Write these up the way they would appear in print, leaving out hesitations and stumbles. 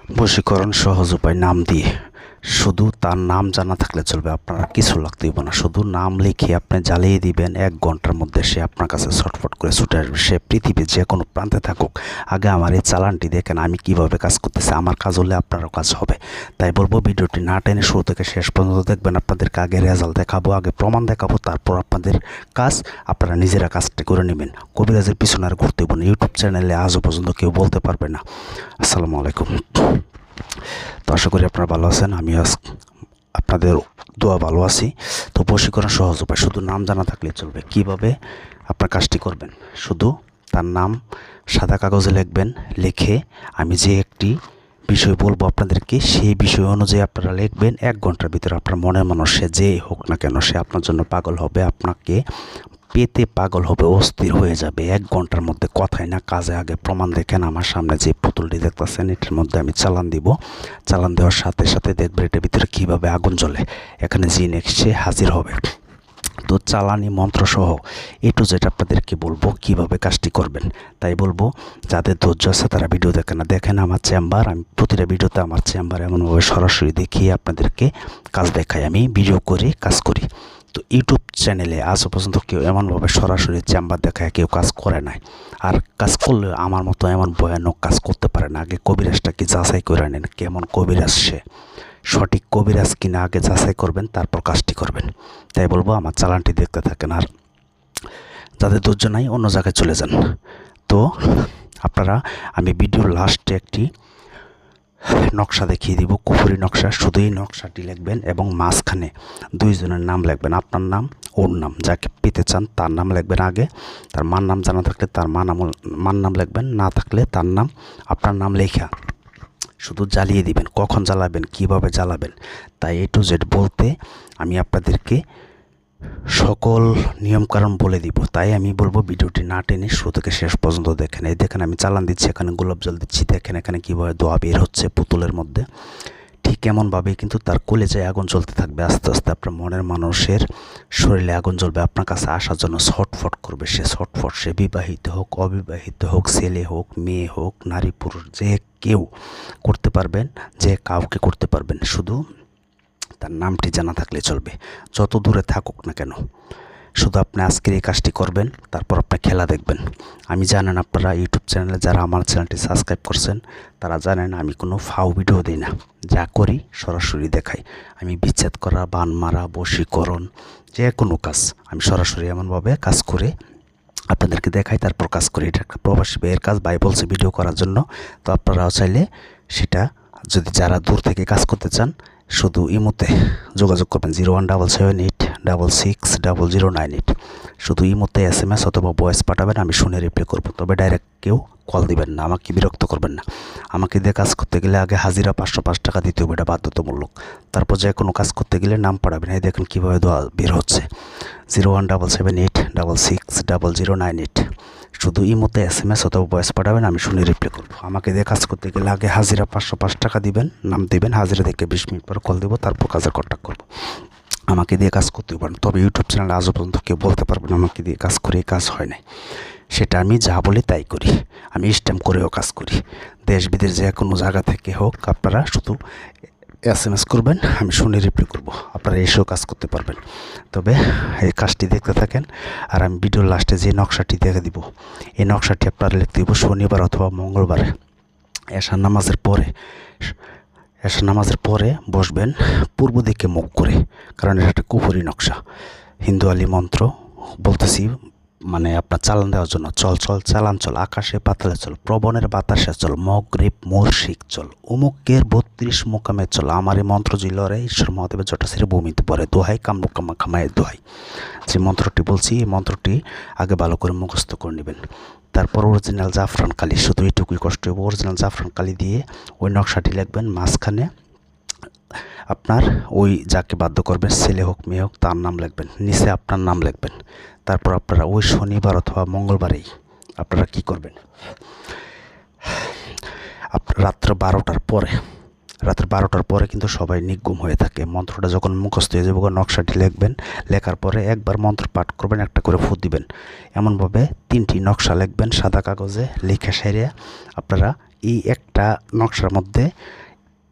বশীকরণ সহজ উপায় নাম দিয়ে। শুধু তার নাম জানা থাকলে চলবে, আপনারা কিছু লাগতে হবে না। শুধু নাম লিখে আপনি জ্বালিয়ে দিবেন, 1 ঘন্টার মধ্যে সে আপনার কাছে ছটফট করে ছুটে আসবে। সে পৃথিবীর যে কোনো প্রান্তে থাকুক। আগে আমার এই চালানটি দেখেন আমি কিভাবে কাজ করতেছি, আমার কাজ হলে আপনারও কাজ হবে। তাই বলবো ভিডিওটি না টেনে শুরু থেকে শেষ পর্যন্ত দেখবেন। আপনাদেরকে আগে রেজাল্ট দেখাবো, আগে প্রমাণ দেখাবো, তারপর আপনাদের কাজ আপনারা নিজেরা কাজটি করে নেবেন। কবিরাজের পিছনে আর ঘুরতে হবে না। ইউটিউব চ্যানেলে আজও পর্যন্ত কেউ বলতে পারবে না। আসসালামু আলাইকুম। তো আশা করি আপনারা ভালো আছেন, আমি আপনাদের দোয়া ভালো আছি। তো বশীকরণ সহজ উপায়, শুধু নাম জানা থাকলে চলবে। কিভাবে আপনার কাজটি করবেন, শুধু তার নাম সাদা কাগজে লিখবেন। লিখে আমি যে একটি বিষয় বলবো আপনাদেরকে, সেই বিষয় অনুযায়ী আপনারা লিখবেন। 1 ঘন্টার ভিতরে আপনার মনের মানুষ সে যে হোক না কেন, সে আপনার জন্য পাগল হবে, আপনাকে পেতে পাগল হবে, অস্থির হয়ে যাবে। 1 ঘন্টার মধ্যে, কথাই না কাজে। আগে প্রমাণ দেখেন। আমার সামনে যে পুতুলটি দেখতেছেন, এটার মধ্যে আমি চালান দিব। চালান দেওয়ার সাথে সাথে দেখবেন এটার ভিতরে কীভাবে আগুন জ্বলে। এখানে জিন এসে হাজির হবে। তো চালানি মন্ত্রসহ টু জেড আপনাদেরকে বলবো কীভাবে কাজটি করবেন। তাই বলবো যাদের ধৈর্য আছে তারা ভিডিও দেখেন না। দেখেন আমার চেম্বার, আমি প্রতিটা ভিডিওতে আমার চেম্বার এমনভাবে সরাসরি দেখিয়ে আপনাদেরকে কাজ দেখাই। আমি ভিডিও করে কাজ করি। তো ইউটিউব চ্যানেলে আজও পর্যন্ত কেউ এমনভাবে সরাসরি চেম্বার দেখায় কেউ কাজ করে নাই। আর কাজ করলে আমার মতো এমন ভয়ানক কাজ করতে পারে না। আগে কবিরাজটাকে যাচাই করে নেন, কেমন কবিরাজ সে, সঠিক কবিরাজ কিনা আগে যাচাই করবেন, তারপর কাজটি করবেন। তাই বলবো আমার চালানটি দেখতে থাকেন। আর যাদের ধৈর্য নাই অন্য জায়গায় চলে যান। তো আপনারা, আমি ভিডিওর লাস্টে একটি নকশা দেখিয়ে দিব, কুফুরি নকশা। শুধু এই নকশাটি লিখবেন এবং মাঝখানে 2 জনের নাম লিখবেন। আপনার নাম, ওর নাম, যাকে পেতে চান তার নাম লিখবেন আগে। তার মার নাম জানা থাকলে তার মার নাম লিখবেন, না থাকলে তার নাম, আপনার নাম লেখা শুধু জ্বালিয়ে দিবেন। কখন জ্বালাবেন, কিভাবে জ্বালাবেন, তাই টু জেড বলতে আমি আপনাদেরকে সকল নিয়মকানুন বলে দিব। তাই আমি বলবো ভিডিওটি না টেনে শুরু থেকে শেষ পর্যন্ত দেখেন। এই দেখেন আমি চালান দিচ্ছি, এখানে গোলাপ জল দিচ্ছি। দেখেন এখানে কীভাবে দোয়া বের হচ্ছে পুতুলের মধ্যে। ঠিক এমনভাবে কিন্তু তার কলেজায় আগুন জ্বলতে থাকবে। আস্তে আস্তে আপনার মনের মানুষের শরীরে আগুন জ্বলবে, আপনার কাছে আসার জন্য ছটফট করবে। সে ছটফট, সে বিবাহিত হোক, অবিবাহিত হোক, ছেলে হোক, মেয়ে হোক, নারী পুরুষ, যে কেউ করতে পারবেন, যে কাউকে করতে পারবেন। শুধু তার নামটি জানা থাকলে চলবে, যত দূরে থাকুক না কেন। শুধু আপনি আজকের এই কাজটি করবেন, তারপর আপনি খেলা দেখবেন। আমি জানেন আপনারা ইউটিউব চ্যানেলে যারা আমার চ্যানেলটি সাবস্ক্রাইব করছেন তারা জানেন আমি কোনো ফাও ভিডিও দিই না। যা করি সরাসরি দেখাই। আমি বিচ্ছেদ করা, বান মারা, বশীকরণ, যে কোনো কাজ আমি সরাসরি এমনভাবে কাজ করে আপনাদেরকে দেখাই, তারপর কাজ করি। এটা একটা প্রবাসী ভাইয়ের কাজ, ভাই বলছে ভিডিও করার জন্য। তো আপনারাও চাইলে সেটা, যদি যারা দূর থেকে কাজ করতে চান, শুধু ইমোতে যোগাযোগ করবেন 0177860098। শুধু ইমোতে SMS অথবা ভয়েস পাঠাবেন, আমি শুনে রিপ্লাই করব। তবে ডাইরেক্ট কেউ কল দিবেন না, আমাকে বিরক্ত করবেন না। আমাকে দিয়ে কাজ করতে গেলে আগে হাজিরা 505 টাকা দিতে হবে, এটা বাধ্যতামূলক। তারপর যে কোনো কাজ করতে গেলে নাম পাঠাবেন। এই দেখেন কীভাবে দোয়া বের হচ্ছে, 0177860098। শুধু ইমোতে SMS অথবা ভয়েস পাঠাবেন, আমি শুনে রিপ্লাই করব। আমাকে দিয়ে কাজ করতে গেলে আগে হাজিরা 505 টাকা দিবেন, নাম দিবেন। হাজিরা দেখে 20 মিনিট পর কল দেবো, তারপর কাজের কন্ট্যাক্ট করব। আমাকে দিয়ে কাজ করতে পারেন। তবে ইউটিউব চ্যানেলে আজও পর্যন্ত কেউ বলতে পারবেন আমাকে দিয়ে কাজ করে কাজ হয় নাই। সেটা আমি যা বলি তাই করি। আমি স্ট্যাম্প করেও কাজ করি। দেশ বিদেশ যে কোনো জায়গা থেকে হোক, আপনারা শুধু SMS করবেন, আমি শুনে রিপ্লাই করব। আপনারা এসেও কাজ করতে পারবেন। তবে এই কাজটি দেখতে থাকেন। আর আমি ভিডিওর লাস্টে যে নকশাটি দেখে দিব, এই নকশাটি আপনারা লিখতে দিব শনিবার অথবা মঙ্গলবারে এশার নামাজের পরে বসবেন পূর্ব দিকে মুখ করে। কারণ এটা একটা কুফরি নকশা, হিন্দু আলী মন্ত্র বলতেছি। মানে আপনার চালান দেওয়ার জন্য, চল চল চালান চল, আকাশে পাতালে চল, প্রবণের বাতাসে চল, মগরিব মুর্শিক চল, অমুকের 32 মোকামে চল, আমার এই মন্ত্র জিলরে ঈশ্বর মহাদেবের জটাশিরে ভূমিতে পড়ে দোহাই কামরু কামা খামায় দোহাই। যে মন্ত্রটি বলছি, এই মন্ত্রটি আগে ভালো করে মুখস্থ করে নেবেন। তারপর অরিজিনাল জাফরান কালি, শুধু এইটুকুই কষ্ট হবে। অরিজিনাল জাফরান কালি দিয়ে ওই নকশাটি লিখবেন। মাঝখানে আপনার ওই যাকে বাধ্য করবেন, ছেলে হোক মেয়ে হোক, তার নাম লিখবেন। নিচে আপনার নাম লিখবেন। তারপর আপনারা ওই শনিবার অথবা মঙ্গলবারেই আপনারা কি করবেন, রাত্র 12টার পরে কিন্তু সবাই নির্গুম হয়ে থাকে। মন্ত্রটা যখন মুখস্থ হয়ে যাবে, নকশাটি লিখবেন। লেখার পরে একবার মন্ত্র পাঠ করবেন, একটা করে ফু দিবেন। এমনভাবে 3টি নকশা লিখবেন সাদা কাগজে লিখে সেরে আপনারা এই একটা নকশার মধ্যে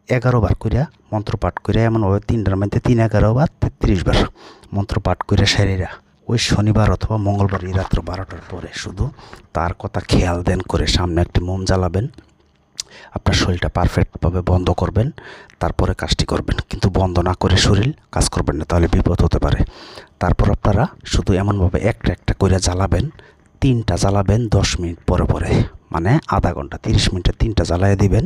11 বার কইরা মন্ত্র পাঠ করে এমনভাবে 3টার মধ্যে 3 11 বার 33 বার মন্ত্র পাঠ করে সেরেরা ওই শনিবার অথবা মঙ্গলবার এই রাত্র 12টার পরে শুধু তার কথা খেয়াল দেন করে সামনে একটি মোম জ্বালাবেন, আপনার শরীরটা পারফেক্টভাবে বন্ধ করবেন, তারপরে কাজটি করবেন। কিন্তু বন্ধ না করে শরীর কাজ করবেন না, তাহলে বিপদ হতে পারে। তারপর আপনারা শুধু এমনভাবে একটা একটা করে জ্বালাবেন, 3টা জ্বালাবেন 10 মিনিট পরে পরে, মানে আধা ঘন্টা 30 মিনিটে 3টা জ্বালাইয়া দিবেন।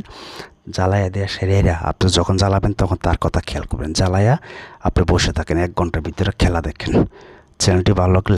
জ্বালাইয়া দেওয়া সেরেরা আপনি যখন জ্বালাবেন তখন তার কথা খেয়াল করবেন। জ্বালাইয়া আপনি বসে থাকেন, 1 ঘন্টার ভিতরে খেলা দেখেন। চ্যানেলটি ভালো লাগলে